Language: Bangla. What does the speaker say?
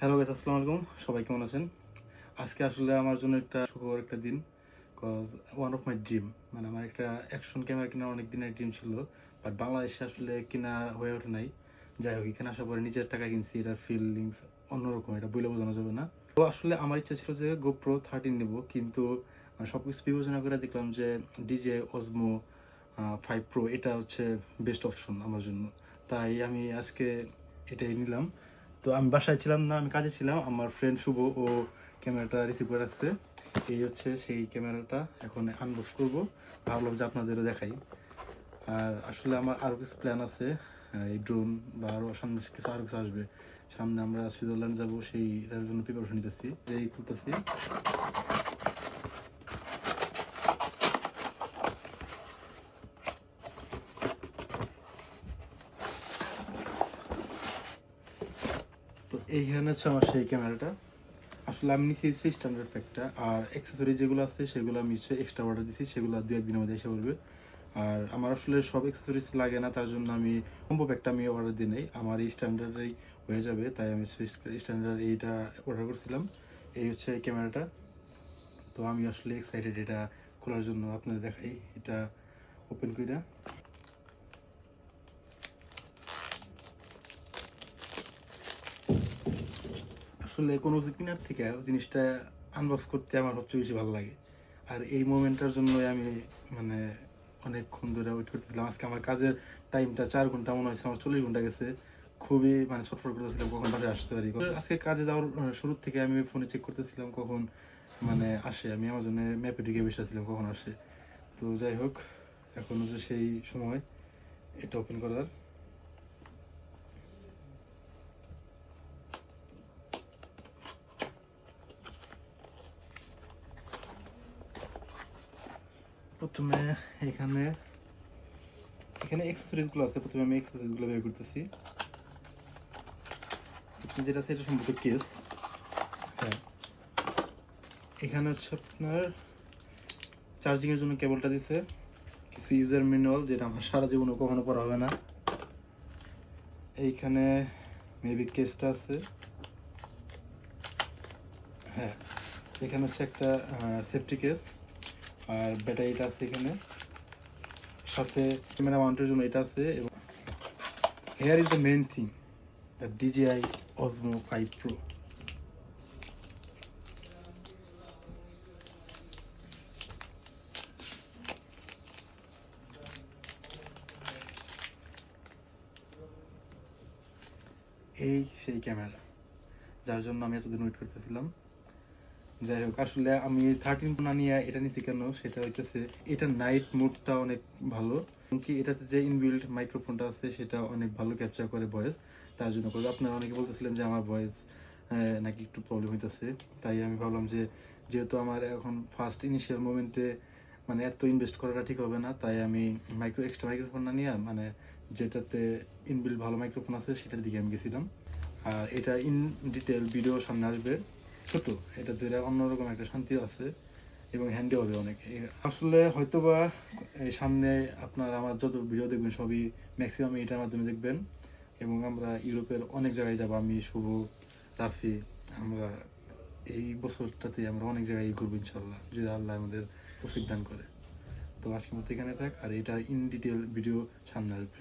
হ্যালো গাইস, আসসালামু আলাইকুম। সবাই কেমন আছেন? আজকে আসলে আমার জন্য একটা সুখবর একটা দিন। Cause one of my dream, মানে আমার একটা অ্যাকশন ক্যামেরা কেনার অনেক দিনের ড্রিম ছিল, বাট বাংলাদেশে আসলে কেনা হয়ে ওঠে নাই। যাই হোক, এখানে আসার পরে নিজের টাকা কিনছি, এটার ফিলিংস অন্যরকম, এটা বলে বোঝানো যাবে না। তো আসলে আমার ইচ্ছা ছিল যে গোপ্রো 13 নেব, কিন্তু সব কিছু বিবেচনা করে দেখলাম যে ডিজে অসমো 5 প্রো এটা হচ্ছে বেস্ট অপশন আমার জন্য। তাই আমি আজকে এটাই নিলাম। তো আমি বাসায় ছিলাম না, আমি কাজে ছিলাম। আমার ফ্রেন্ড শুভ ও ক্যামেরাটা রিসিভ করে রাখছে। এই হচ্ছে সেই ক্যামেরাটা, এখন আনবক্স করব। ভাবলাম যে আপনাদেরও দেখাই। আর আসলে আমার আরও কিছু প্ল্যান আছে, এই ড্রোন বা আরও সামনে কিছু আরও কিছু আসবে। সামনে আমরা সুইজারল্যান্ড যাব, সেইটার জন্য প্রিপারেশন নিতেছি, এই খুলতেছি। তো এইখানে হচ্ছে আমার সেই ক্যামেরাটা। আসলে আমি নিচ্ছি স্ট্যান্ডার্ড প্যাকটা, আর অ্যাক্সেসরি যেগুলো আছে সেগুলো আমি হচ্ছে এক্সট্রা অর্ডার দিচ্ছি, সেগুলো 2-1 দিনের মধ্যে এসে পড়বে। আর আমার আসলে সব অ্যাক্সেসরিজ লাগে না, তার জন্য আমি কম্বো প্যাকটা আমি অর্ডার দিই নাই, আমার এই স্ট্যান্ডার্ডেই হয়ে যাবে। তাই আমি স্ট্যান্ডার্ড এইটা অর্ডার করছিলাম। এই হচ্ছে এই ক্যামেরাটা। তো আমি আসলে এক্সাইটেড এটা খোলার জন্য। আপনাদের দেখাই, এটা ওপেন কইরা। আসলে কোনো কিছু কেনার থেকে জিনিসটা আনবক্স করতে আমার সবচেয়ে বেশি ভালো লাগে। আর এই মোমেন্টটার জন্যই আমি মানে অনেকক্ষণ ধরে ওয়েট করতেছিলাম। আজকে আমার কাজের টাইমটা 4 ঘন্টা, মনে হয়েছে আমার 40 ঘন্টা গেছে। খুবই মানে ছটফট করতেছিলাম কখন বাসায় আসতে পারি। আজকে কাজে যাওয়ার শুরুর থেকে আমি ফোনে চেক করতেছিলাম কখন মানে আসে। আমি আমাজনে ম্যাপে ঢুকে বসেছিলাম কখন আসে। তো যাই হোক, এখন হচ্ছে সেই সময় এটা ওপেন করার। প্রথমে এখানে এখানে এক্সেসরিজগুলো আছে। প্রথমে আমি এক্সেসরিজগুলো বের করতেছি। প্রথমে যেটা আছে এটা সম্ভবত কেস। হ্যাঁ, এখানে হচ্ছে আপনার চার্জিংয়ের জন্য কেবলটা দিছে, কিছু ইউজার ম্যানুয়াল যেটা আমার সারা জীবনে কখনো পড়া হবে না। এইখানে মেবি কেসটা আছে। হ্যাঁ, এখানে হচ্ছে একটা সেফটি কেস, আর ব্যাটারিটা আছে এখানে। সাথে ক্যামেরা মাউন্টের জন্য এটা আছে। এবং hair is the main thing, the DJI Osmo 5 Pro। এই সেই ক্যামেরা যার জন্য আমি এতদিন ওয়েট করতেছিলাম। যাই হোক, আসলে আমি 13 না নিয়ে এটা নিতে কেন, সেটা হইতেছে এটা নাইট মোডটা অনেক ভালো। এমনকি এটাতে যে ইনবিল্ট মাইক্রোফোনটা আছে সেটা অনেক ভালো ক্যাপচার করে ভয়েস। তার জন্য করে আপনারা অনেকে বলতেছিলেন যে আমার ভয়েস নাকি একটু প্রবলেম হইতেছে। তাই আমি ভাবলাম যে যেহেতু আমার এখন ফার্স্ট ইনিশিয়াল মোমেন্টে মানে এত ইনভেস্ট করাটা ঠিক হবে না, তাই আমি এক্সট্রা মাইক্রোফোন না নিয়ে মানে যেটাতে ইনবিল্ট ভালো মাইক্রোফোন আছে সেটার দিকে আমি গেছিলাম। আর এটা ইন ডিটেল ভিডিও সামনে আসবে। ছোট, এটা ধরে অন্যরকম একটা শান্তি আছে এবং হ্যান্ডি হবে অনেক। আসলে হয়তোবা এই সামনে আপনার আমার যত ভিডিও দেখবেন সবই ম্যাক্সিমাম এটার মাধ্যমে দেখবেন। এবং আমরা ইউরোপের অনেক জায়গায় যাব, আমি শুভ, রাফি, আমরা এই বছরটাতে আমরা অনেক জায়গায় ঘুরবো ইনশাল্লাহ, যদি আল্লাহ আমাদের তৌফিক দান করে। তো আজকের মতো এখানে থাক, আর এটা ইন ডিটেল ভিডিও সামনে আসবে।